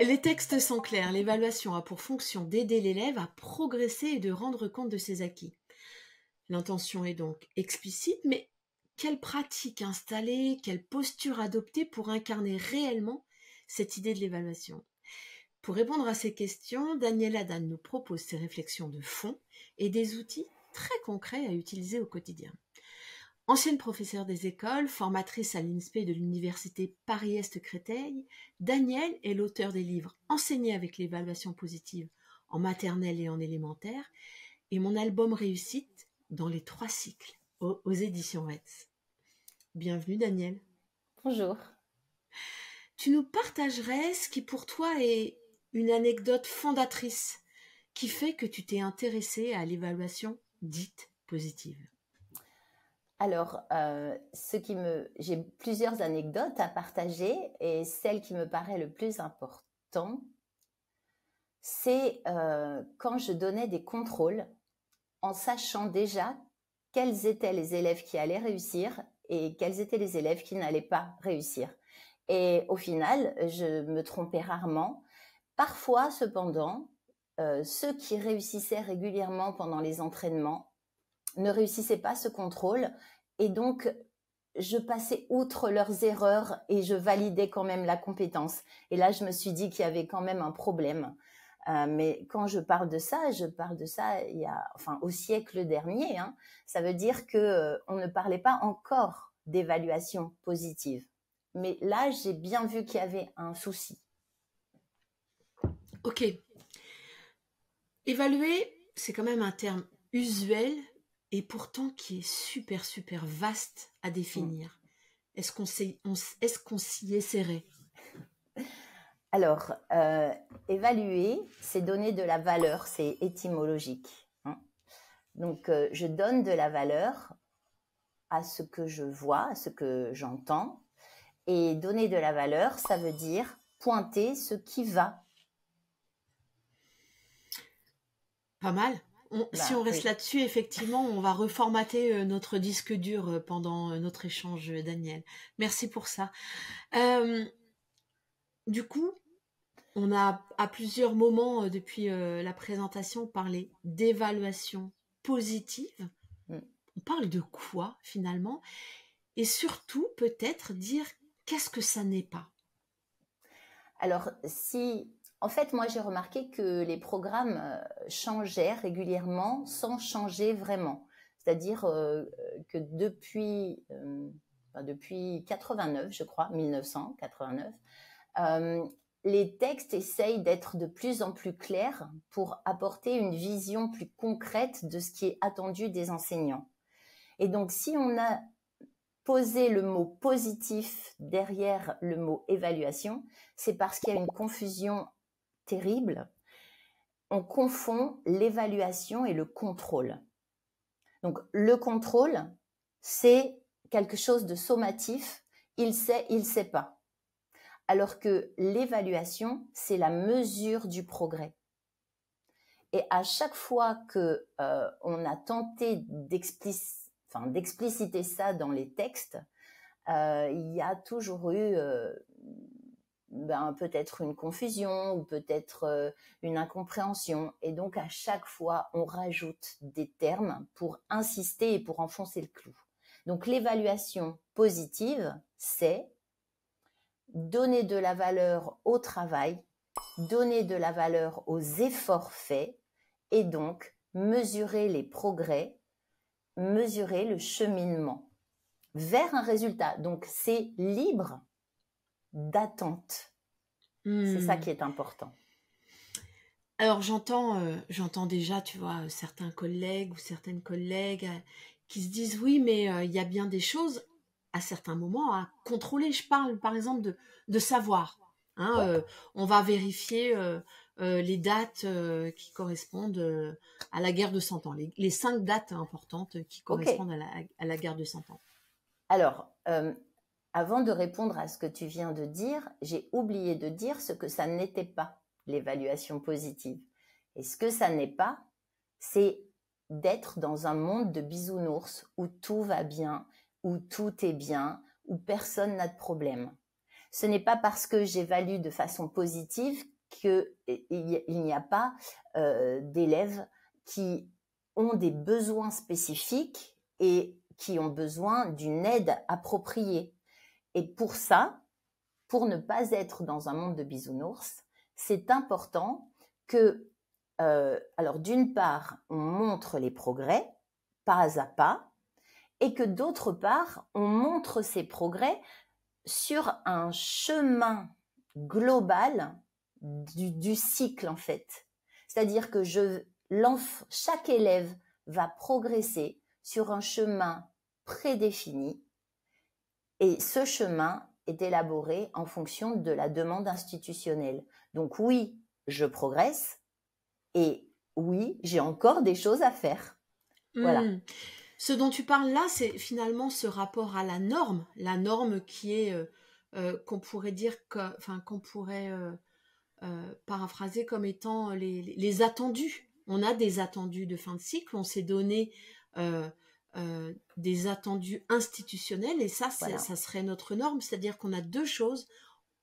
Les textes sont clairs. L'évaluation a pour fonction d'aider l'élève à progresser et de rendre compte de ses acquis. L'intention est donc explicite, mais quelle pratique installer, quelle posture adopter pour incarner réellement cette idée de l'évaluation? Pour répondre à ces questions, Daniel Adan nous propose ses réflexions de fond et des outils très concrets à utiliser au quotidien. Ancienne professeure des écoles, formatrice à l'INSPE de l'université Paris-Est-Créteil, Daniel est l'auteur des livres Enseigner avec l'évaluation positive en maternelle et en élémentaire et Mon album réussite dans les 3 cycles aux éditions Retz. Bienvenue Daniel. Bonjour. Tu nous partagerais ce qui pour toi est une anecdote fondatrice qui fait que tu t'es intéressée à l'évaluation dite positive. Alors, j'ai plusieurs anecdotes à partager et celle qui me paraît le plus important, c'est quand je donnais des contrôles en sachant déjà quels étaient les élèves qui allaient réussir et quels étaient les élèves qui n'allaient pas réussir. Et au final, je me trompais rarement. Parfois, cependant, ceux qui réussissaient régulièrement pendant les entraînements ne réussissaient pas ce contrôle et donc je passais outre leurs erreurs et je validais quand même la compétence. Et là, je me suis dit qu'il y avait quand même un problème. Mais quand je parle de ça il y a, enfin, au siècle dernier. Hein, ça veut dire que on ne parlait pas encore d'évaluation positive. Mais là, j'ai bien vu qu'il y avait un souci. Ok. Évaluer, c'est quand même un terme usuel et pourtant qui est super, super vaste à définir. Est-ce qu'on s'y essaierait? Alors, évaluer, c'est donner de la valeur, c'est étymologique. Hein. Donc, je donne de la valeur à ce que je vois, à ce que j'entends. Et donner de la valeur, ça veut dire pointer ce qui va. Pas mal. Si on reste Oui. là-dessus, effectivement, on va reformater notre disque dur pendant notre échange, Daniel. Merci pour ça. Du coup, on a à plusieurs moments depuis la présentation parlé d'évaluation positive. On parle de quoi finalement? Et surtout, peut-être dire qu'est-ce que ça n'est pas. Alors, en fait, moi, j'ai remarqué que les programmes changeaient régulièrement sans changer vraiment. C'est-à-dire que depuis 89, je crois, 1989, les textes essayent d'être de plus en plus clairs pour apporter une vision plus concrète de ce qui est attendu des enseignants. Et donc, si on a posé le mot positif derrière le mot évaluation, c'est parce qu'il y a une confusion terrible. On confond l'évaluation et le contrôle. Donc, le contrôle, c'est quelque chose de sommatif. Il sait pas. Alors que l'évaluation, c'est la mesure du progrès. Et à chaque fois que on a tenté d'expliciter ça dans les textes, il y a toujours eu peut-être une confusion ou peut-être une incompréhension. Et donc, à chaque fois, on rajoute des termes pour insister et pour enfoncer le clou. Donc, l'évaluation positive, c'est donner de la valeur au travail, donner de la valeur aux efforts faits et donc mesurer les progrès, mesurer le cheminement vers un résultat. Donc, c'est libre d'attente. C'est ça qui est important. Alors, j'entends déjà, tu vois, certains collègues ou certaines collègues qui se disent oui, mais il y a bien des choses à certains moments à contrôler. Je parle par exemple de savoir. Hein, on va vérifier les dates qui correspondent à la guerre de 100 ans, les 5 dates importantes qui correspondent à la guerre de 100 ans. Alors, avant de répondre à ce que tu viens de dire, j'ai oublié de dire ce que ça n'était pas, l'évaluation positive. Et ce que ça n'est pas, c'est d'être dans un monde de bisounours où tout va bien, où tout est bien, où personne n'a de problème. Ce n'est pas parce que j'évalue de façon positive qu'il n'y a pas d'élèves qui ont des besoins spécifiques et qui ont besoin d'une aide appropriée. Et pour ça, pour ne pas être dans un monde de bisounours, c'est important que, alors d'une part, on montre les progrès, pas à pas, et que d'autre part, on montre ces progrès sur un chemin global du cycle en fait. C'est-à-dire que chaque élève va progresser sur un chemin prédéfini et ce chemin est élaboré en fonction de la demande institutionnelle. Donc oui, je progresse et oui, j'ai encore des choses à faire. Voilà. Ce dont tu parles là, c'est finalement ce rapport à la norme qui est qu'on pourrait dire qu'on pourrait paraphraser comme étant les attendus. On a des attendus de fin de cycle, on s'est donné des attendus institutionnels et ça, Voilà. ça serait notre norme, c'est-à-dire qu'on a deux choses,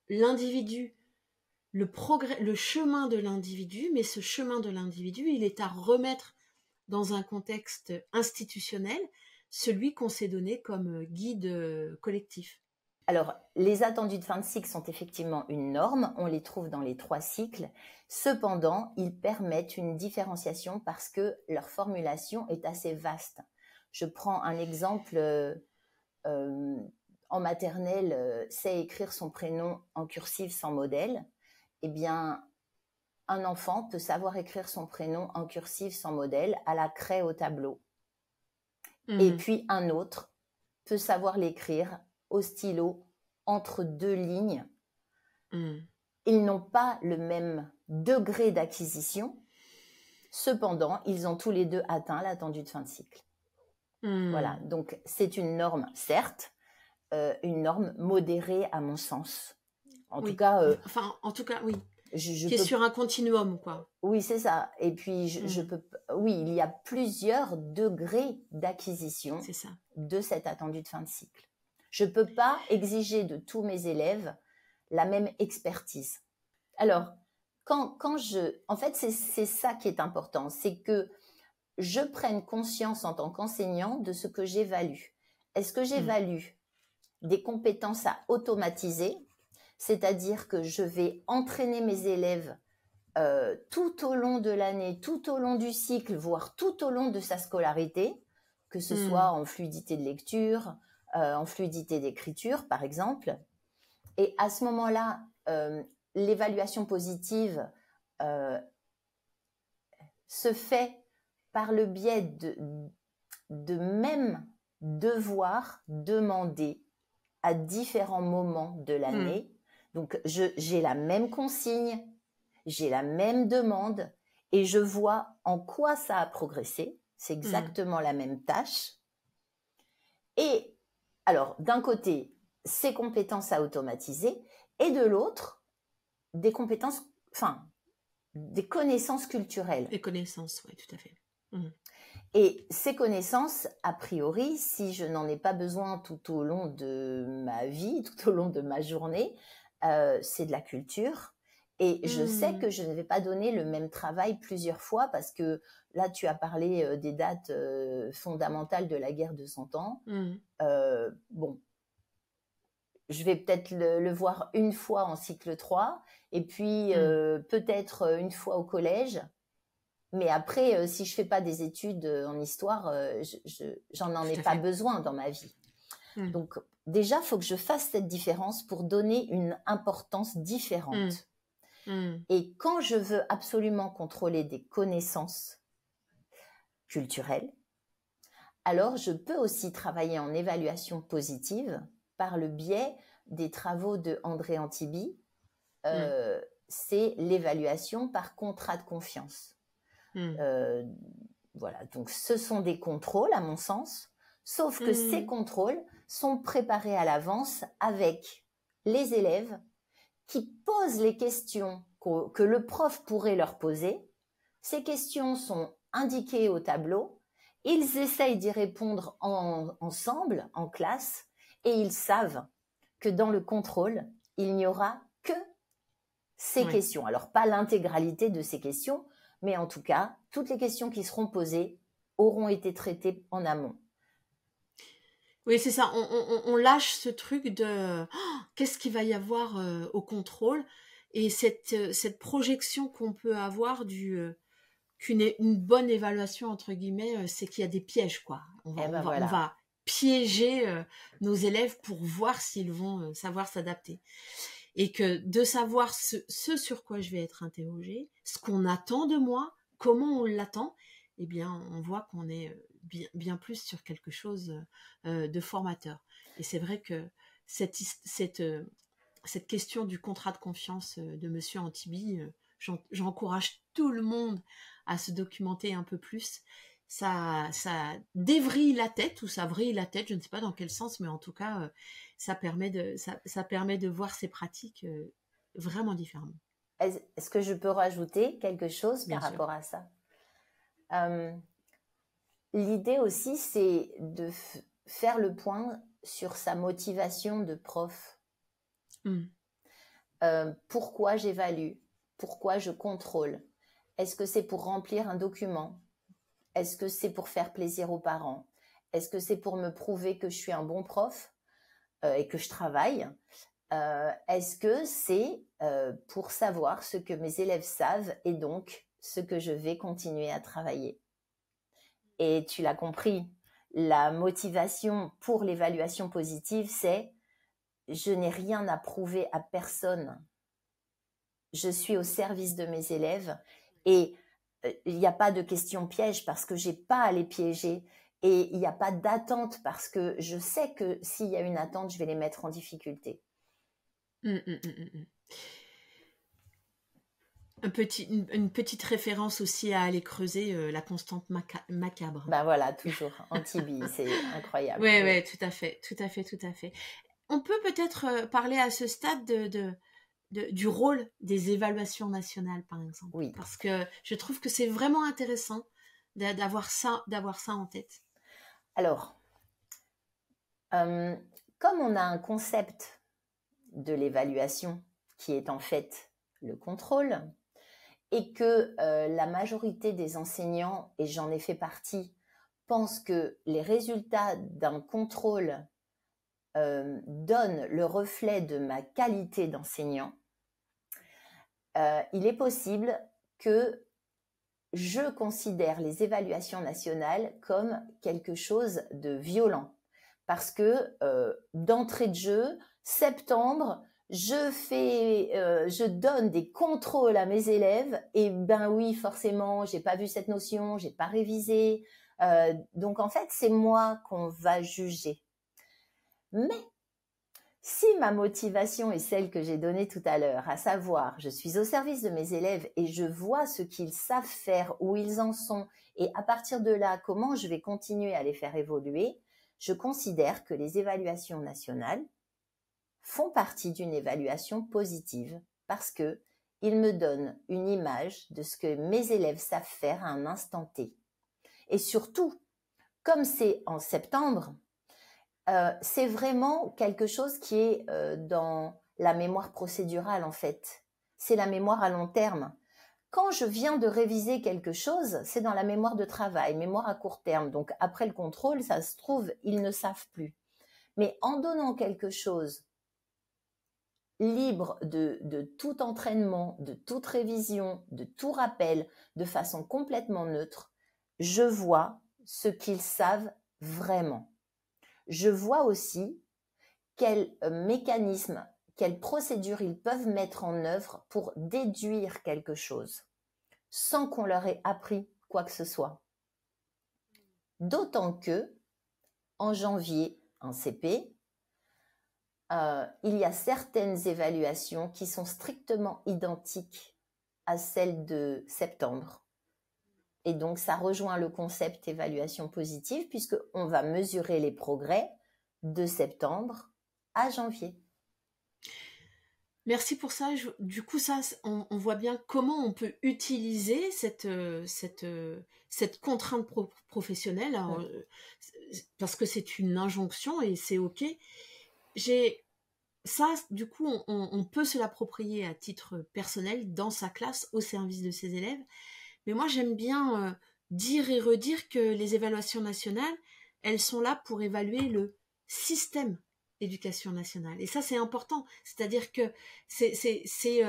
l'individu, le progrès, le chemin de l'individu, mais ce chemin de l'individu, il est à remettre dans un contexte institutionnel, celui qu'on s'est donné comme guide collectif. Alors, les attendus de fin de cycle sont effectivement une norme, on les trouve dans les 3 cycles. Cependant, ils permettent une différenciation parce que leur formulation est assez vaste. Je prends un exemple, en maternelle, sait écrire son prénom en cursive sans modèle. Eh bien, un enfant peut savoir écrire son prénom en cursive sans modèle à la craie au tableau. Et puis un autre peut savoir l'écrire au stylo entre 2 lignes. Ils n'ont pas le même degré d'acquisition. Cependant, ils ont tous les deux atteint l'attendu de fin de cycle. Voilà, donc c'est une norme, certes, une norme modérée à mon sens. En tout cas, oui. Qui est sur un continuum, quoi. Oui, c'est ça. Et puis, oui, il y a plusieurs degrés d'acquisition de cet attendu de fin de cycle. Je ne peux pas exiger de tous mes élèves la même expertise. Alors, en fait, c'est ça qui est important, c'est que je prenne conscience en tant qu'enseignant de ce que j'évalue. Est-ce que j'évalue des compétences à automatiser, c'est-à-dire que je vais entraîner mes élèves tout au long de l'année, tout au long du cycle, voire tout au long de sa scolarité, que ce soit en fluidité de lecture, en fluidité d'écriture, par exemple. Et à ce moment-là, l'évaluation positive se fait par le biais de même devoir demander à différents moments de l'année. Donc, j'ai la même consigne, j'ai la même demande et je vois en quoi ça a progressé. C'est exactement la même tâche. Et alors, d'un côté, ces compétences à automatiser et de l'autre, des compétences, des connaissances culturelles. Des connaissances, oui, tout à fait. Et ces connaissances, a priori, si je n'en ai pas besoin tout au long de ma vie, tout au long de ma journée, c'est de la culture. Et je sais que je ne vais pas donner le même travail plusieurs fois parce que là, tu as parlé des dates fondamentales de la guerre de 100 ans. Bon, je vais peut-être le voir une fois en cycle 3 et puis peut-être une fois au collège. Mais après, si je fais pas des études en histoire, j'en ai pas besoin dans ma vie. Donc, déjà, il faut que je fasse cette différence pour donner une importance différente. Et quand je veux absolument contrôler des connaissances culturelles, alors je peux aussi travailler en évaluation positive par le biais des travaux de André Antibi. C'est l'évaluation par contrat de confiance. Voilà, donc ce sont des contrôles à mon sens, sauf que ces contrôles sont préparés à l'avance avec les élèves qui posent les questions que le prof pourrait leur poser. Ces questions sont indiquées au tableau, ils essayent d'y répondre ensemble, en classe, et ils savent que dans le contrôle, il n'y aura que ces Oui. questions. Alors, pas l'intégralité de ces questions, mais en tout cas, toutes les questions qui seront posées auront été traitées en amont. Oui, c'est ça. On lâche ce truc de oh, qu'est-ce qu'il va y avoir au contrôle et cette projection qu'on peut avoir une bonne évaluation, entre guillemets, c'est qu'il y a des pièges, quoi. Eh ben On voilà. va piéger nos élèves pour voir s'ils vont savoir s'adapter. Et que de savoir ce sur quoi je vais être interrogée, ce qu'on attend de moi, comment on l'attend, eh bien, on voit qu'on est bien plus sur quelque chose de formateur. Et c'est vrai que cette question du contrat de confiance de Monsieur Antibi, j'encourage tout le monde à se documenter un peu plus. Ça dévrille la tête ou ça vrille la tête, je ne sais pas dans quel sens, mais en tout cas, ça permet de voir ces pratiques vraiment différemment. Est-ce que je peux rajouter quelque chose Bien par sûr. rapport à ça? L'idée aussi, c'est de faire le point sur sa motivation de prof. Pourquoi j'évalue? Pourquoi je contrôle? Est-ce que c'est pour remplir un document? Est-ce que c'est pour faire plaisir aux parents? Est-ce que c'est pour me prouver que je suis un bon prof et que je travaille? Est-ce que c'est pour savoir ce que mes élèves savent et donc ce que je vais continuer à travailler? Et tu l'as compris, la motivation pour l'évaluation positive, c'est je n'ai rien à prouver à personne. Je suis au service de mes élèves et il n'y a pas de question piège parce que j'ai pas à les piéger et il n'y a pas d'attente parce que je sais que s'il y a une attente, je vais les mettre en difficulté. Une petite référence aussi à aller creuser la constante macabre. Ben voilà, toujours Antibi, c'est incroyable. Oui, ouais, tout à fait. On peut peut-être parler à ce stade du rôle des évaluations nationales, par exemple. Oui. Parce que je trouve que c'est vraiment intéressant d'avoir ça en tête. Alors, comme on a un concept de l'évaluation qui est en fait le contrôle, et que la majorité des enseignants, et j'en ai fait partie, pensent que les résultats d'un contrôle donnent le reflet de ma qualité d'enseignant, il est possible que je considère les évaluations nationales comme quelque chose de violent. Parce que d'entrée de jeu, septembre, je donne des contrôles à mes élèves et ben oui, forcément, j'ai pas vu cette notion, j'ai pas révisé. Donc en fait, c'est moi qu'on va juger. Mais si ma motivation est celle que j'ai donnée tout à l'heure, à savoir, je suis au service de mes élèves et je vois ce qu'ils savent faire, où ils en sont, et à partir de là, comment je vais continuer à les faire évoluer, je considère que les évaluations nationales font partie d'une évaluation positive parce que ils me donnent une image de ce que mes élèves savent faire à un instant T. Et surtout, comme c'est en septembre, c'est vraiment quelque chose qui est dans la mémoire procédurale en fait. C'est la mémoire à long terme. Quand je viens de réviser quelque chose, c'est dans la mémoire de travail, mémoire à court terme. Donc après le contrôle, ça se trouve, ils ne savent plus. Mais en donnant quelque chose libre de tout entraînement, de toute révision, de tout rappel, de façon complètement neutre, je vois ce qu'ils savent vraiment. Je vois aussi quels mécanismes, quelles procédures ils peuvent mettre en œuvre pour déduire quelque chose, sans qu'on leur ait appris quoi que ce soit. D'autant que, en janvier, en CP, il y a certaines évaluations qui sont strictement identiques à celles de septembre. Et donc, ça rejoint le concept évaluation positive puisqu'on va mesurer les progrès de septembre à janvier. Merci pour ça. Du coup, ça, on voit bien comment on peut utiliser cette contrainte professionnelle, parce que c'est une injonction et c'est OK. ça, du coup, on peut se l'approprier à titre personnel dans sa classe, au service de ses élèves. Mais moi, j'aime bien dire et redire que les évaluations nationales, elles sont là pour évaluer le système éducation nationale. Et ça, c'est important. C'est-à-dire que c'est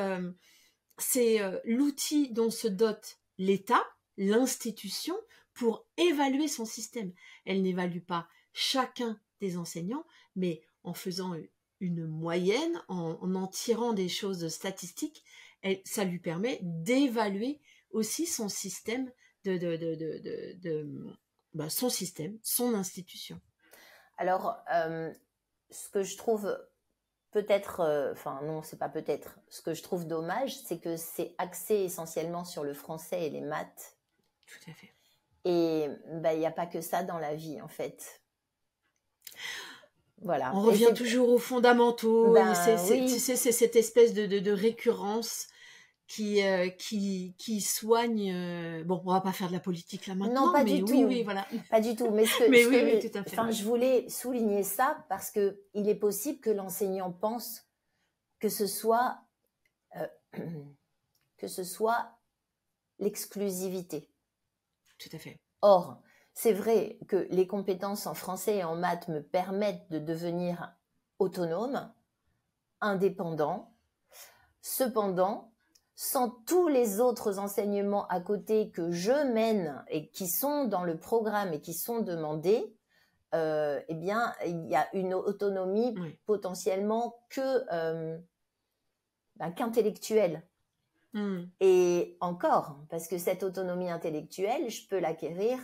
l'outil dont se dote l'État, l'institution, pour évaluer son système. Elle n'évalue pas chacun des enseignants, mais en faisant une moyenne, en tirant des choses statistiques, ça lui permet d'évaluer aussi son système son système, son institution. Alors, ce que je trouve peut-être, enfin non, c'est pas peut-être, ce que je trouve dommage, c'est que c'est axé essentiellement sur le français et les maths. Tout à fait. Et il n'y a pas que ça dans la vie, en fait. Voilà. On revient toujours aux fondamentaux. Oui. Tu sais, c'est cette espèce de récurrence qui soigne. Bon, on va pas faire de la politique là maintenant. Non, pas mais du oui, tout. Oui, voilà. Pas du tout. Mais, oui, tout à fait. Enfin, je voulais souligner ça parce que il est possible que l'enseignant pense que ce soit l'exclusivité. Tout à fait. Or, c'est vrai que les compétences en français et en maths me permettent de devenir autonome, indépendant. Cependant, sans tous les autres enseignements à côté que je mène et qui sont dans le programme et qui sont demandés, eh bien, il y a une autonomie potentiellement qu'intellectuelle. Et encore, parce que cette autonomie intellectuelle, je peux l'acquérir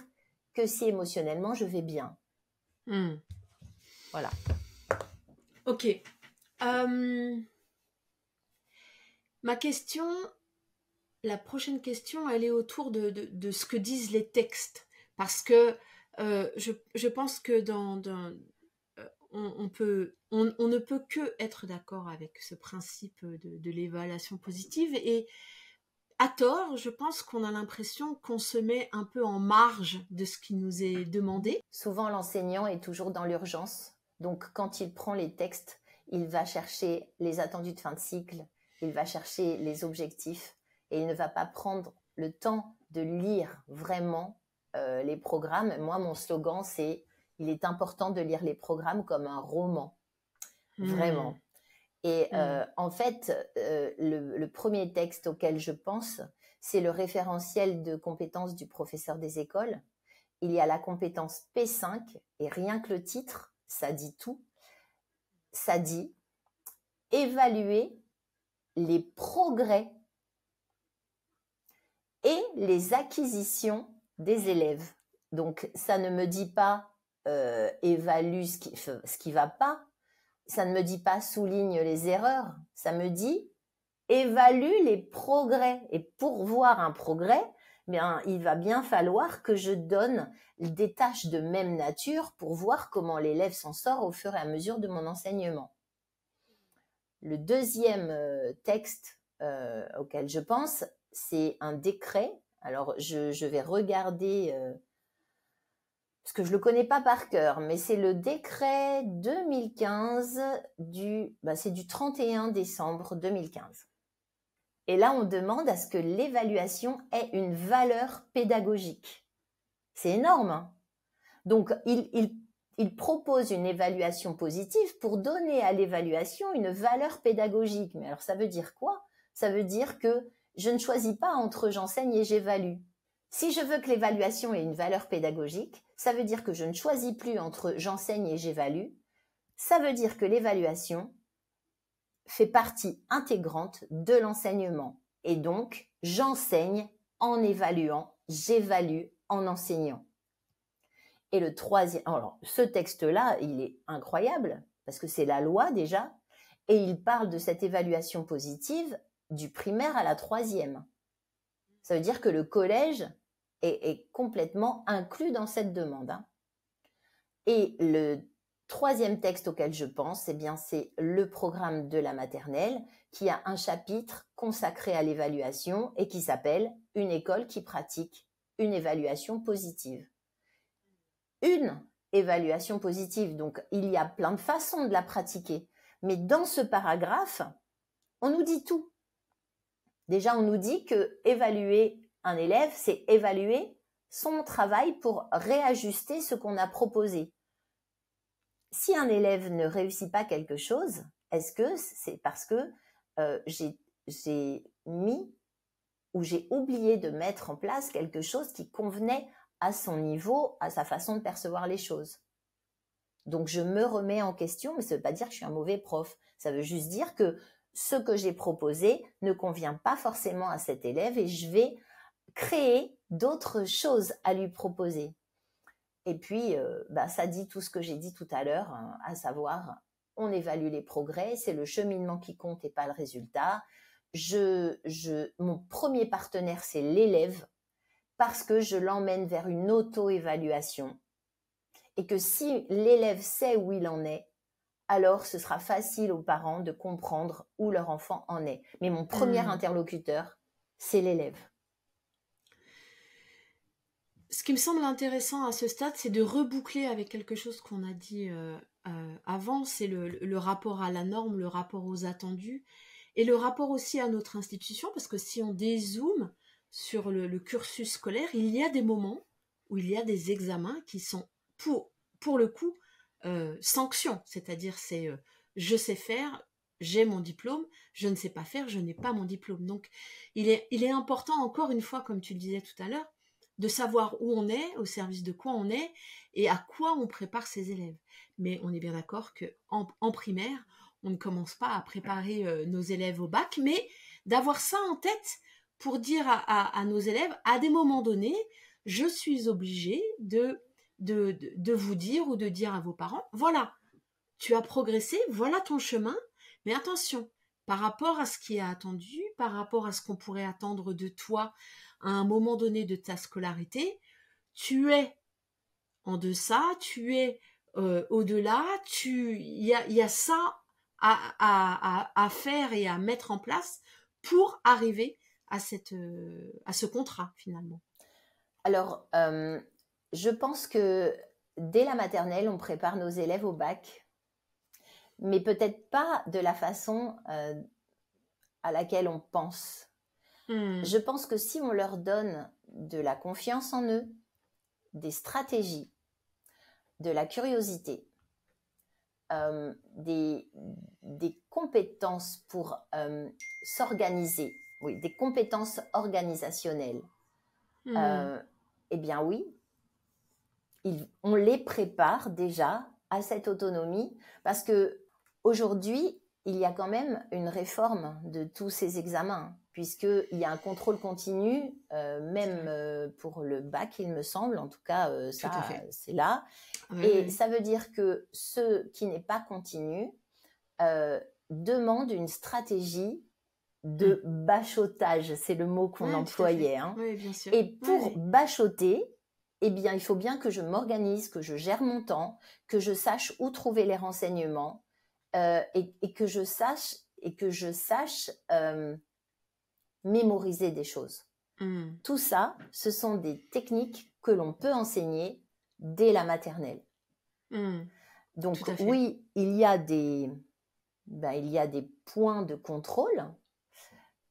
que si émotionnellement je vais bien. Voilà. Ok. Ma question, la prochaine question, elle est autour de ce que disent les textes. Parce que je pense que on ne peut que être d'accord avec ce principe de l'évaluation positive. Et à tort, je pense qu'on a l'impression qu'on se met un peu en marge de ce qui nous est demandé. Souvent, l'enseignant est toujours dans l'urgence. Donc, quand il prend les textes, il va chercher les attendus de fin de cycle, il va chercher les objectifs et il ne va pas prendre le temps de lire vraiment les programmes. Moi, mon slogan, c'est « Il est important de lire les programmes comme un roman. » Vraiment. Et en fait, le premier texte auquel je pense, c'est le référentiel de compétences du professeur des écoles. Il y a la compétence P5 et rien que le titre, ça dit tout. Ça dit évaluer les progrès et les acquisitions des élèves. Donc, ça ne me dit pas évalue ce qui va pas. Ça ne me dit pas souligne les erreurs. Ça me dit évalue les progrès. Et pour voir un progrès, bien, il va bien falloir que je donne des tâches de même nature pour voir comment l'élève s'en sort au fur et à mesure de mon enseignement. Le deuxième texte auquel je pense, c'est un décret. Alors, je vais regarder, parce que je ne le connais pas par cœur, mais c'est le décret 2015 c'est du 31 décembre 2015. Et là, on demande à ce que l'évaluation ait une valeur pédagogique. C'est énorme, hein. Donc, il propose une évaluation positive pour donner à l'évaluation une valeur pédagogique. Mais alors, ça veut dire quoi? Ça veut dire que je ne choisis pas entre j'enseigne et j'évalue. Si je veux que l'évaluation ait une valeur pédagogique, ça veut dire que je ne choisis plus entre j'enseigne et j'évalue. Ça veut dire que l'évaluation fait partie intégrante de l'enseignement. Et donc, j'enseigne en évaluant, j'évalue en enseignant. Et le troisième, alors ce texte-là, il est incroyable parce que c'est la loi déjà, et il parle de cette évaluation positive du primaire à la troisième. Ça veut dire que le collège est complètement inclus dans cette demande, hein. Et le troisième texte auquel je pense, eh bien, c'est le programme de la maternelle qui a un chapitre consacré à l'évaluation et qui s'appelle « Une école qui pratique une évaluation positive ». Une évaluation positive, donc il y a plein de façons de la pratiquer. Mais dans ce paragraphe, on nous dit tout. Déjà, on nous dit que évaluer un élève, c'est évaluer son travail pour réajuster ce qu'on a proposé. Si un élève ne réussit pas quelque chose, est-ce que c'est parce que j'ai mis ou j'ai oublié de mettre en place quelque chose qui convenait à son niveau, à sa façon de percevoir les choses? Donc, je me remets en question, mais ça ne veut pas dire que je suis un mauvais prof. Ça veut juste dire que ce que j'ai proposé ne convient pas forcément à cet élève et je vais créer d'autres choses à lui proposer. Et puis, ça dit tout ce que j'ai dit tout à l'heure, hein, à savoir, on évalue les progrès, c'est le cheminement qui compte et pas le résultat. Mon premier partenaire, c'est l'élève, parce que je l'emmène vers une auto-évaluation. Et que si l'élève sait où il en est, alors ce sera facile aux parents de comprendre où leur enfant en est. Mais mon premier interlocuteur, c'est l'élève. Ce qui me semble intéressant à ce stade, c'est de reboucler avec quelque chose qu'on a dit avant, c'est le rapport à la norme, le rapport aux attendus, et le rapport aussi à notre institution, parce que si on dézoome sur le cursus scolaire, il y a des moments où il y a des examens qui sont, pour le coup, sanctions, c'est-à-dire c'est je sais faire, j'ai mon diplôme, je ne sais pas faire, je n'ai pas mon diplôme. Donc il est important, encore une fois, comme tu le disais tout à l'heure, de savoir où on est, au service de quoi on est et à quoi on prépare ses élèves. Mais on est bien d'accord qu'en primaire, on ne commence pas à préparer nos élèves au bac, mais d'avoir ça en tête pour dire à nos élèves, à des moments donnés, je suis obligée de vous dire ou de dire à vos parents, voilà, tu as progressé, voilà ton chemin, mais attention, par rapport à ce qui est attendu, par rapport à ce qu'on pourrait attendre de toi à un moment donné de ta scolarité, tu es en deçà, tu es au-delà, il y a ça à faire et à mettre en place pour arriver à ce contrat finalement. Alors, je pense que dès la maternelle, on prépare nos élèves au bac, mais peut-être pas de la façon à laquelle on pense. Je pense que si on leur donne de la confiance en eux, des stratégies, de la curiosité, des compétences pour s'organiser, oui, des compétences organisationnelles, eh bien oui, on les prépare déjà à cette autonomie, parce que aujourd'hui, il y a quand même une réforme de tous ces examens, puisqu'il y a un contrôle continu, même pour le bac, il me semble, en tout cas, ça, c'est là. Oui, et oui. Ça veut dire que ce qui n'est pas continu demande une stratégie de bachotage, c'est le mot qu'on employait. Hein. Oui, bien sûr. Et pour bachoter, eh bien, il faut bien que je m'organise, que je gère mon temps, que je sache où trouver les renseignements et que je sache mémoriser des choses. Tout ça, ce sont des techniques que l'on peut enseigner dès la maternelle. Donc oui, il y a des points de contrôle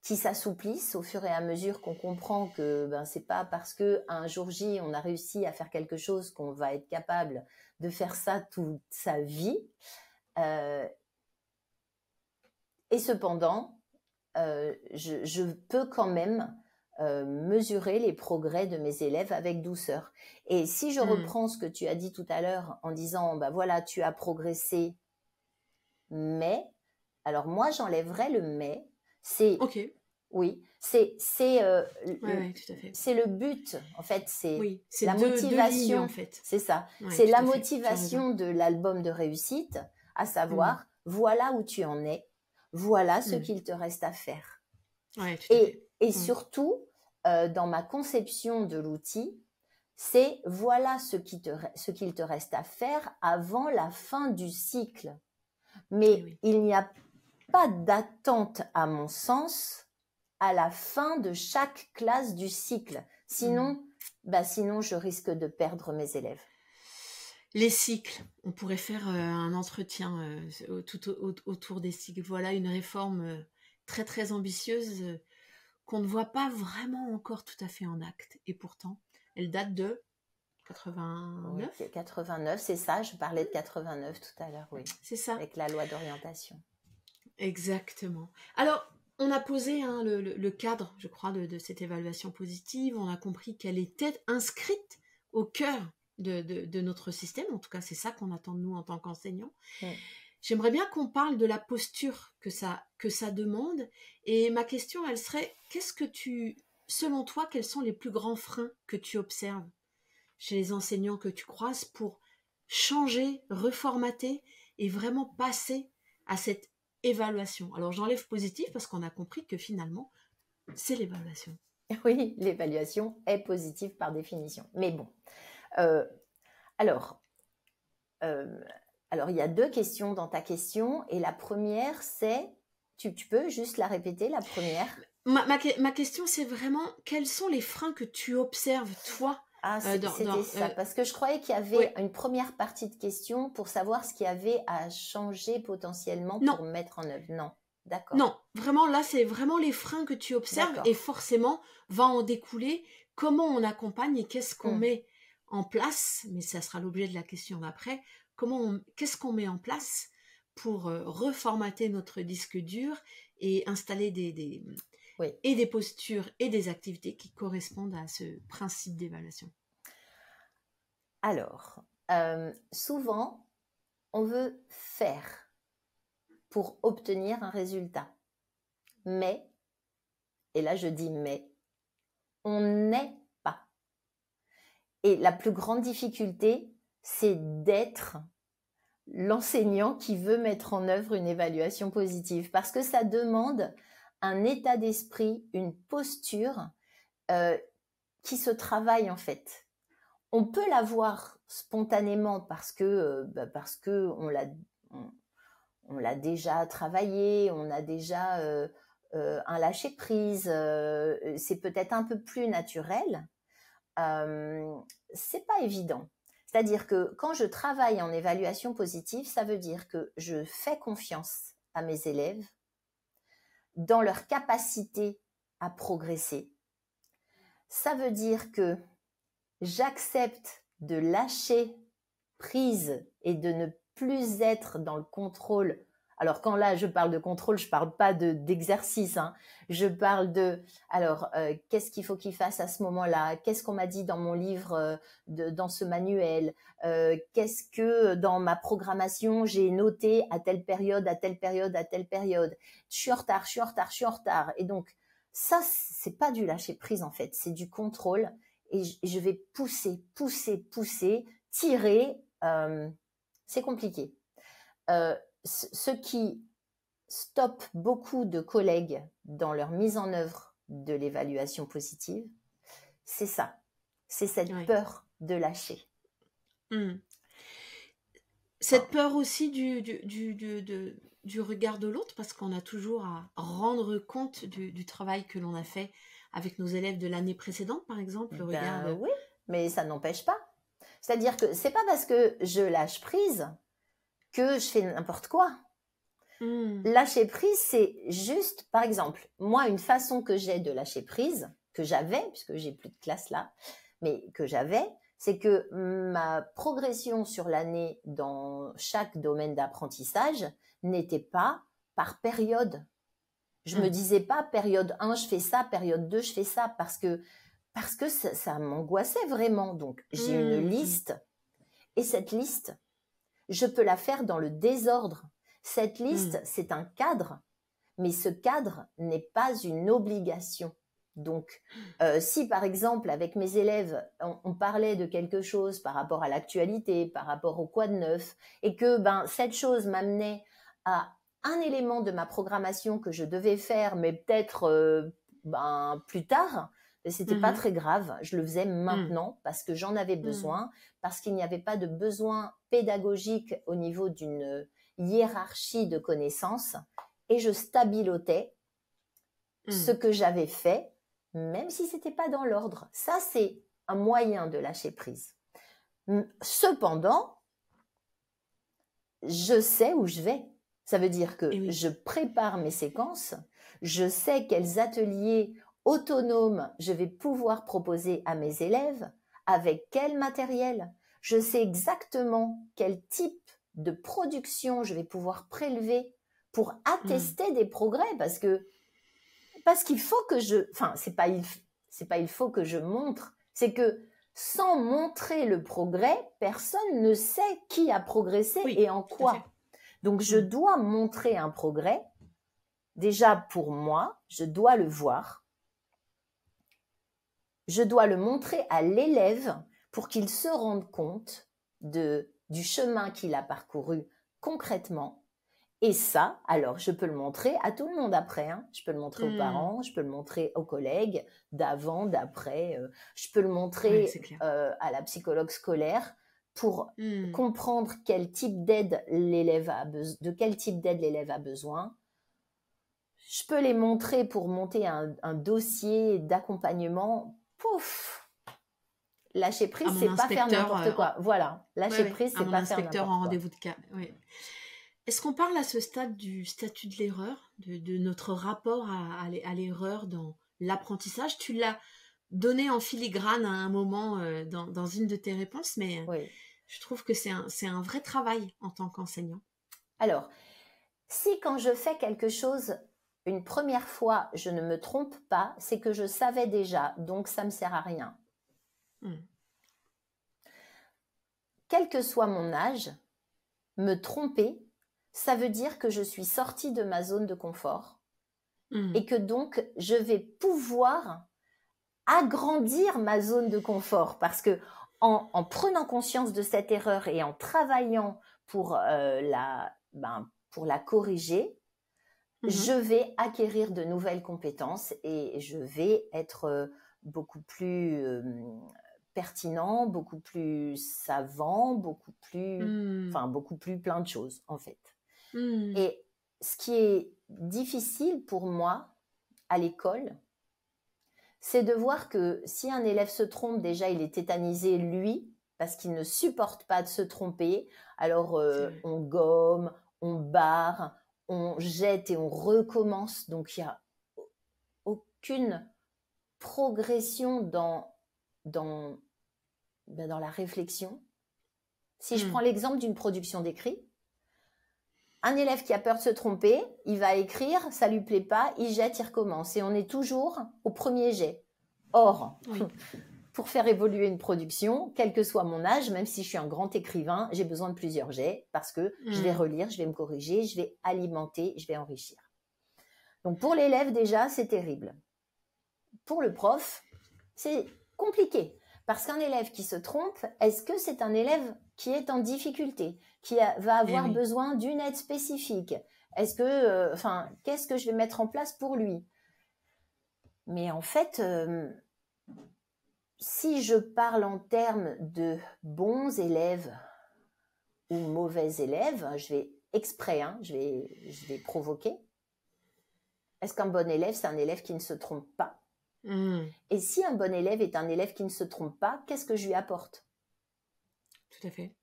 qui s'assouplissent au fur et à mesure qu'on comprend que c'est pas parce que un jour J on a réussi à faire quelque chose qu'on va être capable de faire ça toute sa vie. Et cependant, je peux quand même mesurer les progrès de mes élèves avec douceur. Et si je reprends ce que tu as dit tout à l'heure en disant voilà, tu as progressé, mais alors moi j'enlèverais le mais. C'est oui, c'est le but en fait, c'est la motivation lignes, en fait. C'est ça, c'est la motivation de l'album de réussite, à savoir voilà où tu en es, voilà ce qu'il te reste à faire. Et surtout dans ma conception de l'outil, c'est voilà ce qu'il te reste à faire avant la fin du cycle. Mais il n'y a pas d'attente, à mon sens, à la fin de chaque classe du cycle. Sinon, sinon je risque de perdre mes élèves. Les cycles, on pourrait faire un entretien autour des cycles. Voilà une réforme très très ambitieuse qu'on ne voit pas vraiment encore tout à fait en acte. Et pourtant, elle date de Oui, 89. 89, c'est ça, je parlais de 89 tout à l'heure, oui, C'est ça. avec la loi d'orientation. Exactement. Alors, on a posé le cadre, je crois, de cette évaluation positive. On a compris qu'elle était inscrite au cœur de notre système. En tout cas, c'est ça qu'on attend de nous en tant qu'enseignants. J'aimerais bien qu'on parle de la posture que ça demande. Et ma question, elle serait, selon toi, quels sont les plus grands freins que tu observes chez les enseignants que tu croises pour changer, reformater et vraiment passer à cette évaluation? Alors j'enlève positif parce qu'on a compris que finalement, c'est l'évaluation. Oui, l'évaluation est positive par définition. Mais bon, alors, il y a deux questions dans ta question. Et la première, c'est, tu peux juste la répéter, la première? Ma question, c'est vraiment, quels sont les freins que tu observes, toi? C'était ça, parce que je croyais qu'il y avait une première partie de question pour savoir ce qu'il y avait à changer potentiellement pour mettre en œuvre. Non, d'accord. Non, vraiment, là, c'est vraiment les freins que tu observes et forcément, va en découler comment on accompagne et qu'est-ce qu'on met en place, mais ça sera l'objet de la question d'après, qu'est-ce qu'on met en place pour reformater notre disque dur et installer des postures et des activités qui correspondent à ce principe d'évaluation. Alors, souvent, on veut faire pour obtenir un résultat. Mais, et là je dis mais, on n'est pas. Et la plus grande difficulté, c'est d'être l'enseignant qui veut mettre en œuvre une évaluation positive, parce que ça demande un état d'esprit, une posture qui se travaille en fait. On peut l'avoir spontanément parce que on l'a déjà travaillé, on a déjà un lâcher prise, c'est peut-être un peu plus naturel. C'est pas évident. C'est-à-dire que quand je travaille en évaluation positive, ça veut dire que je fais confiance à mes élèves dans leur capacité à progresser. Ça veut dire que j'accepte de lâcher prise et de ne plus être dans le contrôle. Alors quand là je parle de contrôle, je parle pas d'exercice, hein. Je parle de qu'est-ce qu'il faut qu'il fasse à ce moment-là, qu'est-ce qu'on m'a dit dans mon livre, dans ce manuel, qu'est-ce que dans ma programmation j'ai noté à telle période, à telle période, à telle période. Je suis en retard. Et donc ça c'est pas du lâcher prise en fait, c'est du contrôle. Et je vais pousser, tirer, c'est compliqué. Ce qui stoppe beaucoup de collègues dans leur mise en œuvre de l'évaluation positive, c'est ça. C'est cette peur de lâcher. Cette peur aussi du regard de l'autre, parce qu'on a toujours à rendre compte du travail que l'on a fait avec nos élèves de l'année précédente, par exemple. Oui, mais ça n'empêche pas. C'est-à-dire que c'est pas parce que je lâche prise que je fais n'importe quoi. Lâcher prise, c'est juste, par exemple, moi, une façon que j'ai de lâcher prise, que j'avais, puisque j'ai plus de classe là, mais que j'avais, c'est que ma progression sur l'année dans chaque domaine d'apprentissage n'était pas par période. Je me disais pas période 1, je fais ça, période 2, je fais ça, parce que ça m'angoissait vraiment. Donc, j'ai une liste, et cette liste, je peux la faire dans le désordre. Cette liste, c'est un cadre, mais ce cadre n'est pas une obligation. Donc, si par exemple, avec mes élèves, on parlait de quelque chose par rapport à l'actualité, par rapport au quoi de neuf, et que cette chose m'amenait à un élément de ma programmation que je devais faire, mais peut-être plus tard, c'était pas très grave. Je le faisais maintenant parce que j'en avais besoin, parce qu'il n'y avait pas de besoin pédagogique au niveau d'une hiérarchie de connaissances, et je stabilotais ce que j'avais fait, même si c'était pas dans l'ordre. Ça, c'est un moyen de lâcher prise. Cependant, je sais où je vais. Ça veut dire que Et oui. je prépare mes séquences, je sais quels ateliers autonomes je vais pouvoir proposer à mes élèves, avec quel matériel. Je sais exactement quel type de production je vais pouvoir prélever pour attester des progrès, parce qu'il faut que c'est pas il faut que je montre, c'est que sans montrer le progrès, personne ne sait qui a progressé Oui, et en tout à fait. quoi. Donc je dois montrer un progrès. Déjà pour moi, je dois le voir. Je dois le montrer à l'élève pour qu'il se rende compte du chemin qu'il a parcouru concrètement. Et ça, alors, je peux le montrer à tout le monde après. Hein. Je peux le montrer aux parents, je peux le montrer aux collègues, d'avant, d'après. Je peux le Ouais, montrer c'est clair. à la psychologue scolaire pour comprendre quel type d'aide l'élève de quel type d'aide l'élève a besoin. Je peux les montrer pour monter un dossier d'accompagnement. Pouf! Lâcher prise, c'est pas faire n'importe quoi. Voilà, lâcher prise, c'est pas faire n'importe quoi. En rendez-vous de cas. Ouais. Est-ce qu'on parle à ce stade du statut de l'erreur, de notre rapport à l'erreur dans l'apprentissage? Tu l'as donné en filigrane à un moment dans une de tes réponses, mais je trouve que c'est un vrai travail en tant qu'enseignant. Alors, si quand je fais quelque chose une première fois, je ne me trompe pas, c'est que je savais déjà, donc ça ne me sert à rien. Quel que soit mon âge, me tromper, ça veut dire que je suis sortie de ma zone de confort et que donc je vais pouvoir agrandir ma zone de confort, parce que en prenant conscience de cette erreur et en travaillant pour la corriger, je vais acquérir de nouvelles compétences et je vais être beaucoup plus pertinent, beaucoup plus savant, beaucoup plus plein de choses en fait. Et ce qui est difficile pour moi à l'école, c'est de voir que si un élève se trompe, déjà il est tétanisé lui, parce qu'il ne supporte pas de se tromper. Alors on gomme, on barre, on jette et on recommence. Donc il n'y a aucune progression dans la réflexion. Si je prends l'exemple d'une production d'écrit, un élève qui a peur de se tromper, il va écrire, ça lui plaît pas, il jette, il recommence. Et on est toujours au premier jet. Or, pour faire évoluer une production, quel que soit mon âge, même si je suis un grand écrivain, j'ai besoin de plusieurs jets parce que je vais relire, je vais me corriger, je vais alimenter, je vais enrichir. Donc pour l'élève déjà, c'est terrible. Pour le prof, c'est compliqué. Parce qu'un élève qui se trompe, est-ce que c'est un élève qui est en difficulté, qui va avoir besoin d'une aide spécifique? Est-ce que, qu'est-ce que je vais mettre en place pour lui? Mais en fait, si je parle en termes de bons élèves ou mauvais élèves, je vais exprès, je vais provoquer. Est-ce qu'un bon élève, c'est un élève qui ne se trompe pas? Et si un bon élève est un élève qui ne se trompe pas, qu'est-ce que je lui apporte? Tout à fait.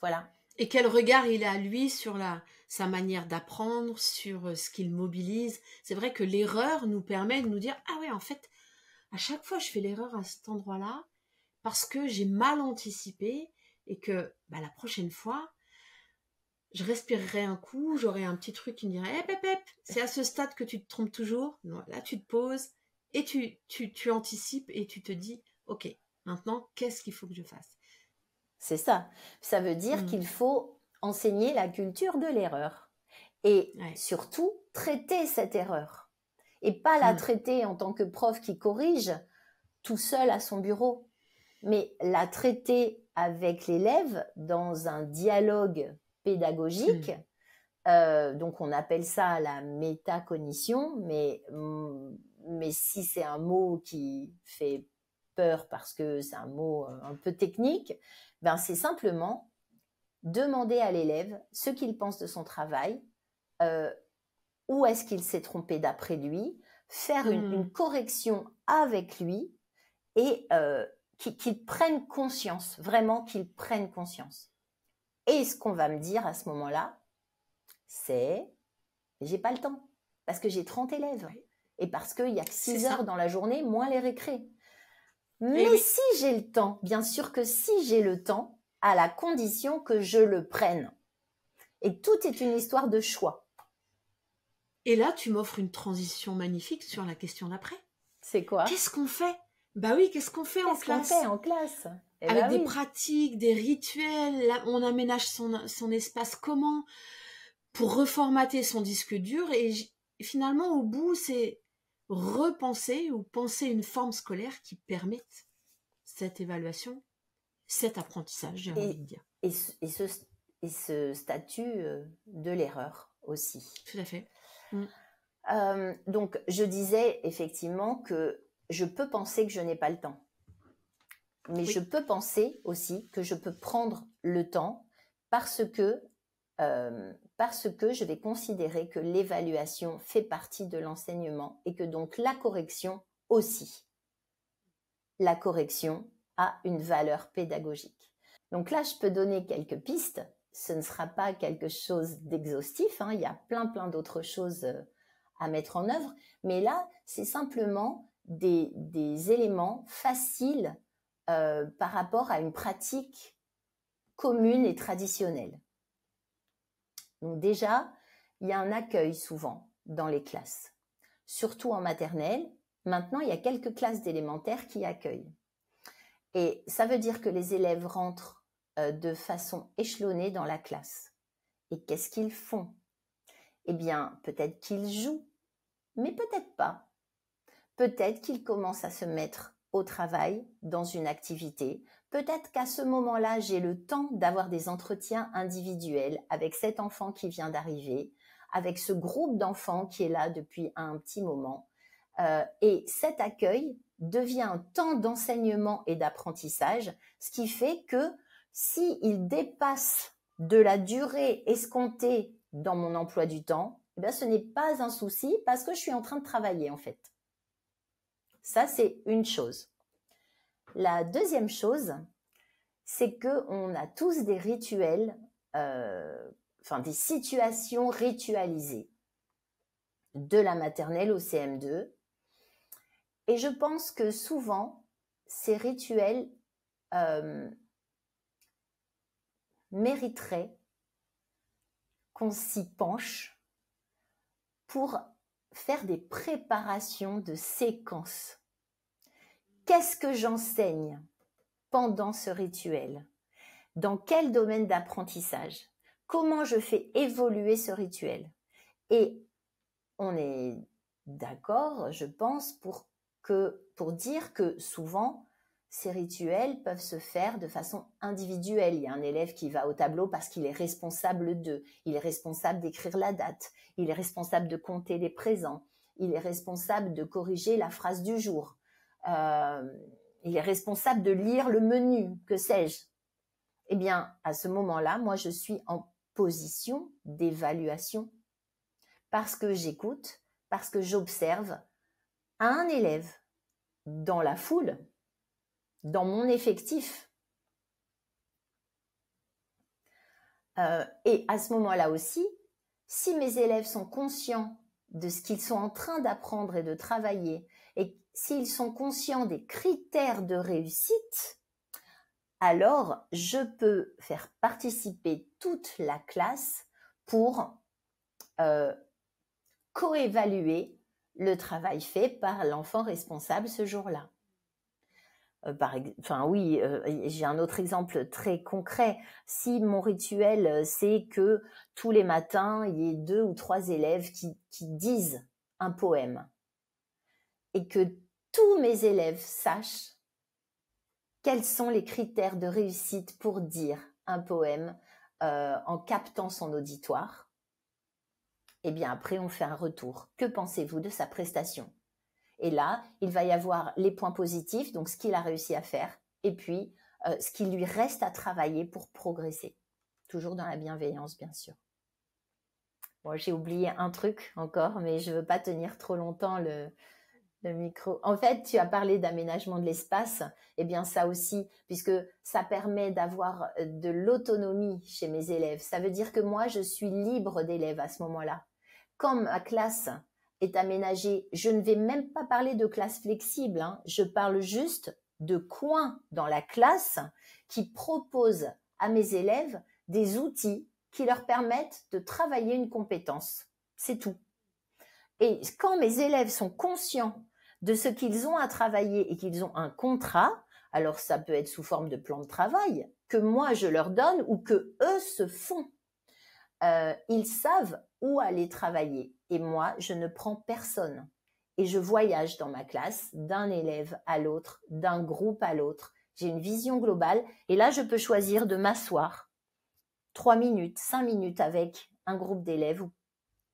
Voilà. Et quel regard il a, lui, sur sa manière d'apprendre, sur ce qu'il mobilise. C'est vrai que l'erreur nous permet de nous dire « Ah ouais, en fait, à chaque fois, je fais l'erreur à cet endroit-là parce que j'ai mal anticipé et que la prochaine fois, je respirerai un coup, j'aurai un petit truc qui me dirait « c'est à ce stade que tu te trompes toujours. » Non, là, tu te poses et tu anticipes et tu te dis « Ok, maintenant, qu'est-ce qu'il faut que je fasse ?» C'est ça. Ça veut dire qu'il faut enseigner la culture de l'erreur et surtout traiter cette erreur et pas la traiter en tant que prof qui corrige tout seul à son bureau, mais la traiter avec l'élève dans un dialogue pédagogique. Donc on appelle ça la métacognition, mais si c'est un mot qui fait peur parce que c'est un mot un peu technique, c'est simplement demander à l'élève ce qu'il pense de son travail, où est-ce qu'il s'est trompé d'après lui, faire une correction avec lui et qu'il prenne conscience, vraiment qu'il prenne conscience. Et ce qu'on va me dire à ce moment-là, c'est j'ai pas le temps parce que j'ai 30 élèves et parce qu'il y a que 6 heures dans la journée, moins les récrés. Mais si j'ai le temps, bien sûr que si j'ai le temps, à la condition que je le prenne. Et tout est une histoire de choix. Et là, tu m'offres une transition magnifique sur la question d'après. C'est quoi? Qu'est-ce qu'on fait? Bah oui, qu'est-ce qu'on fait en classe? Qu'est-ce qu'on fait en classe? Avec des pratiques, des rituels, là, on aménage son espace comment pour reformater son disque dur et finalement au bout c'est repenser ou penser une forme scolaire qui permette cette évaluation, cet apprentissage, j'ai envie de dire. Et ce statut de l'erreur aussi. Tout à fait. Donc je disais effectivement que je peux penser que je n'ai pas le temps. Mais je peux penser aussi que je peux prendre le temps parce que je vais considérer que l'évaluation fait partie de l'enseignement et que donc la correction aussi. La correction a une valeur pédagogique. Donc là, je peux donner quelques pistes. Ce ne sera pas quelque chose d'exhaustif, hein. Il y a plein d'autres choses à mettre en œuvre. Mais là, c'est simplement des éléments faciles par rapport à une pratique commune et traditionnelle. Donc déjà, il y a un accueil souvent dans les classes, surtout en maternelle. Maintenant, il y a quelques classes d'élémentaire qui accueillent. Et ça veut dire que les élèves rentrent de façon échelonnée dans la classe. Et qu'est-ce qu'ils font? Eh bien, peut-être qu'ils jouent, mais peut-être pas. Peut-être qu'ils commencent à se mettre au travail dans une activité. Peut-être qu'à ce moment-là, j'ai le temps d'avoir des entretiens individuels avec cet enfant qui vient d'arriver, avec ce groupe d'enfants qui est là depuis un petit moment. Et cet accueil devient un temps d'enseignement et d'apprentissage, ce qui fait que s'il dépasse de la durée escomptée dans mon emploi du temps, eh bien, ce n'est pas un souci parce que je suis en train de travailler en fait. Ça, c'est une chose. La deuxième chose, c'est qu'on a tous des rituels, des situations ritualisées de la maternelle au CM2. Et je pense que souvent, ces rituels mériteraient qu'on s'y penche pour faire des préparations de séquences. Qu'est-ce que j'enseigne pendant ce rituel? Dans quel domaine d'apprentissage? Comment je fais évoluer ce rituel? Et on est d'accord, je pense, pour dire que souvent, ces rituels peuvent se faire de façon individuelle. Il y a un élève qui va au tableau parce qu'il est responsable d'eux. Il est responsable d'écrire la date. Il est responsable de compter les présents. Il est responsable de corriger la phrase du jour. Il est responsable de lire le menu, que sais-je. Eh bien, à ce moment-là, moi, je suis en position d'évaluation parce que j'écoute, parce que j'observe un élève dans la foule, dans mon effectif. Et à ce moment-là aussi, si mes élèves sont conscients de ce qu'ils sont en train d'apprendre et de travailler, et s'ils sont conscients des critères de réussite, alors je peux faire participer toute la classe pour coévaluer le travail fait par l'enfant responsable ce jour-là. J'ai un autre exemple très concret. Si mon rituel, c'est que tous les matins, il y ait 2 ou 3 élèves qui disent un poème et que tous mes élèves sachent quels sont les critères de réussite pour dire un poème en captant son auditoire, eh bien après on fait un retour. Que pensez-vous de sa prestation? Et là, il va y avoir les points positifs, donc ce qu'il a réussi à faire, et puis ce qu'il lui reste à travailler pour progresser. Toujours dans la bienveillance, bien sûr. Bon, j'ai oublié un truc encore, mais je ne veux pas tenir trop longtemps Le micro. En fait, tu as parlé d'aménagement de l'espace. Eh bien, ça aussi, puisque ça permet d'avoir de l'autonomie chez mes élèves. Ça veut dire que moi, je suis libre d'élèves à ce moment-là. Quand ma classe est aménagée, je ne vais même pas parler de classe flexible, hein. Je parle juste de coins dans la classe qui proposent à mes élèves des outils qui leur permettent de travailler une compétence. C'est tout. Et quand mes élèves sont conscients de ce qu'ils ont à travailler et qu'ils ont un contrat, alors ça peut être sous forme de plan de travail que moi je leur donne ou que eux se font. Ils savent où aller travailler et moi je ne prends personne et je voyage dans ma classe d'un élève à l'autre, d'un groupe à l'autre. J'ai une vision globale et là je peux choisir de m'asseoir 3 minutes, 5 minutes avec un groupe d'élèves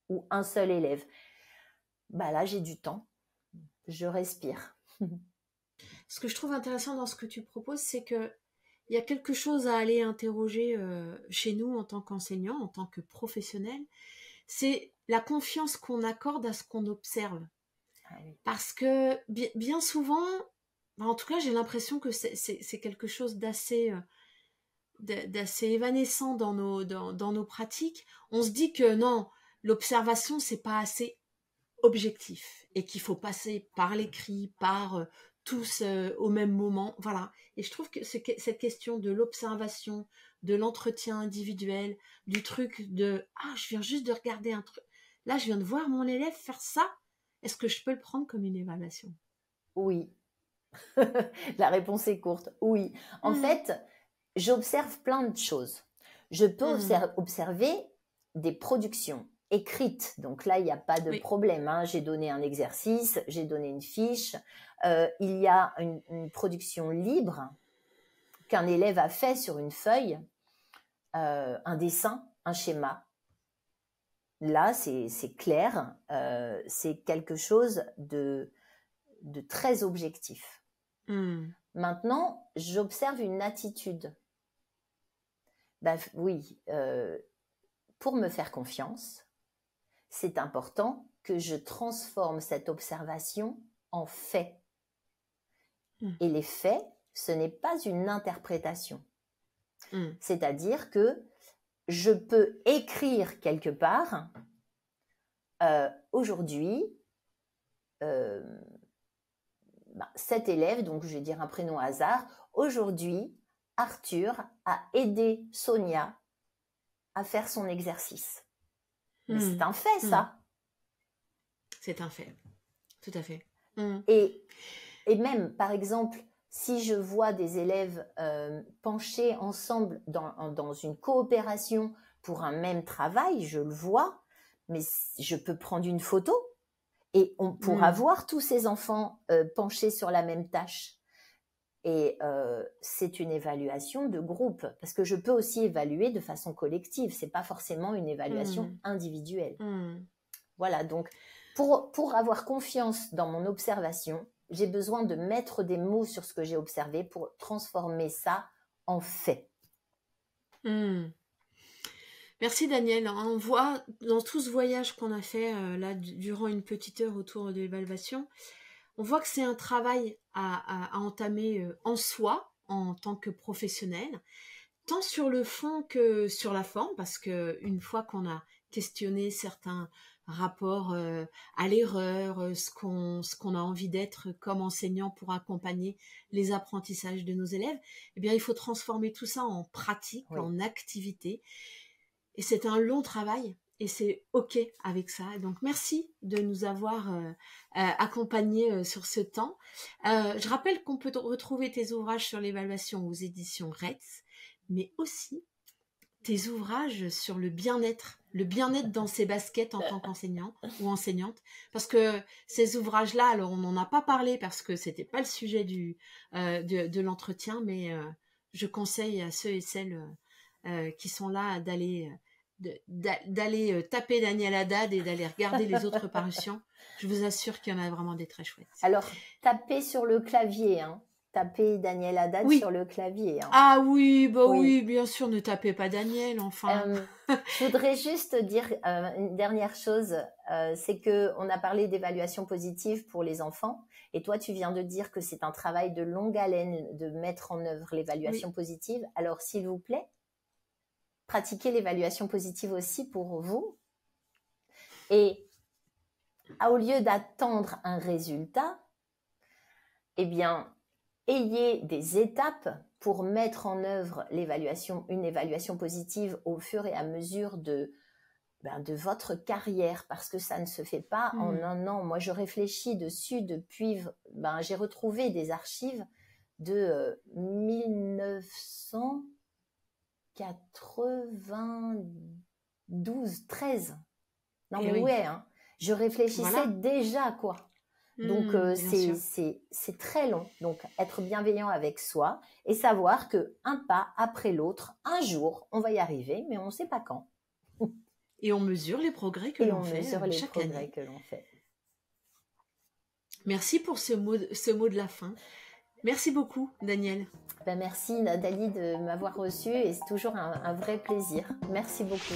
ou un seul élève. Bah là j'ai du temps. Je respire. Ce que je trouve intéressant dans ce que tu proposes, c'est que il y a quelque chose à aller interroger chez nous en tant qu'enseignants, en tant que professionnels. C'est la confiance qu'on accorde à ce qu'on observe. Ah oui. Parce que bien souvent, en tout cas, j'ai l'impression que c'est quelque chose d'assez évanescent dans nos pratiques. On se dit que non, l'observation, c'est pas assez objectif et qu'il faut passer par l'écrit, par tous au même moment. Voilà. Et je trouve que cette question de l'observation, de l'entretien individuel, du truc de « Ah, je viens juste de regarder un truc. Là, je viens de voir mon élève faire ça. Est-ce que je peux le prendre comme une évaluation ?» Oui. La réponse est courte. Oui. En fait, j'observe plein de choses. Je peux observer des productions écrites. Donc là, il n'y a pas de problème, hein. J'ai donné un exercice, j'ai donné une fiche. Il y a une production libre qu'un élève a fait sur une feuille, un dessin, un schéma. Là, c'est clair. C'est quelque chose de très objectif. Maintenant, j'observe une attitude. Ben, oui, pour me faire confiance, c'est important que je transforme cette observation en fait. Et les faits, ce n'est pas une interprétation. C'est-à-dire que je peux écrire quelque part, aujourd'hui, cet élève, donc je vais dire un prénom au hasard, aujourd'hui, Arthur a aidé Sonia à faire son exercice. Mais c'est un fait, ça. C'est un fait, tout à fait. Et même, par exemple, si je vois des élèves penchés ensemble dans une coopération pour un même travail, je le vois, mais je peux prendre une photo et on pourra voir tous ces enfants penchés sur la même tâche. Et c'est une évaluation de groupe, parce que je peux aussi évaluer de façon collective, c'est pas forcément une évaluation individuelle. Voilà, donc pour avoir confiance dans mon observation, j'ai besoin de mettre des mots sur ce que j'ai observé pour transformer ça en fait. Merci Daniel. On voit dans tout ce voyage qu'on a fait là durant une petite heure autour de l'évaluation, on voit que c'est un travail à entamer en soi en tant que professionnel, tant sur le fond que sur la forme, parce que une fois qu'on a questionné certains rapports à l'erreur, ce qu'on a envie d'être comme enseignant pour accompagner les apprentissages de nos élèves, eh bien il faut transformer tout ça en pratique, en activité. Et c'est un long travail et c'est OK avec ça. Donc, merci de nous avoir accompagnés sur ce temps. Je rappelle qu'on peut retrouver tes ouvrages sur l'évaluation aux éditions Retz, mais aussi tes ouvrages sur le bien-être dans ses baskets en tant qu'enseignant ou enseignante. Parce que ces ouvrages-là, alors on n'en a pas parlé parce que c'était pas le sujet de l'entretien, mais je conseille à ceux et celles qui sont là d'aller taper Daniel Haddad et d'aller regarder les autres parutions. Je vous assure qu'il y en a vraiment des très chouettes. Alors, tapez sur le clavier, hein. taper Daniel Haddad Oui. sur le clavier. Hein. Ah oui, bah Oui. oui, bien sûr, ne tapez pas Daniel, enfin. Je voudrais juste dire une dernière chose, c'est que on a parlé d'évaluation positive pour les enfants, et toi tu viens de dire que c'est un travail de longue haleine de mettre en œuvre l'évaluation positive. Alors s'il vous plaît, pratiquez l'évaluation positive aussi pour vous, et au lieu d'attendre un résultat, eh bien, ayez des étapes pour mettre en œuvre une évaluation positive au fur et à mesure de votre carrière, parce que ça ne se fait pas en un an. Moi, je réfléchis dessus depuis, j'ai retrouvé des archives de 1992, 13. Non, mais ouais, hein. Je réfléchissais déjà, quoi. Donc, c'est très long. Donc, être bienveillant avec soi et savoir que un pas après l'autre, un jour, on va y arriver, mais on ne sait pas quand. Et on mesure les progrès que l'on fait chaque année. Merci pour ce mot de la fin. Merci beaucoup, Daniel. Merci, Nathalie, de m'avoir reçue et c'est toujours un vrai plaisir. Merci beaucoup.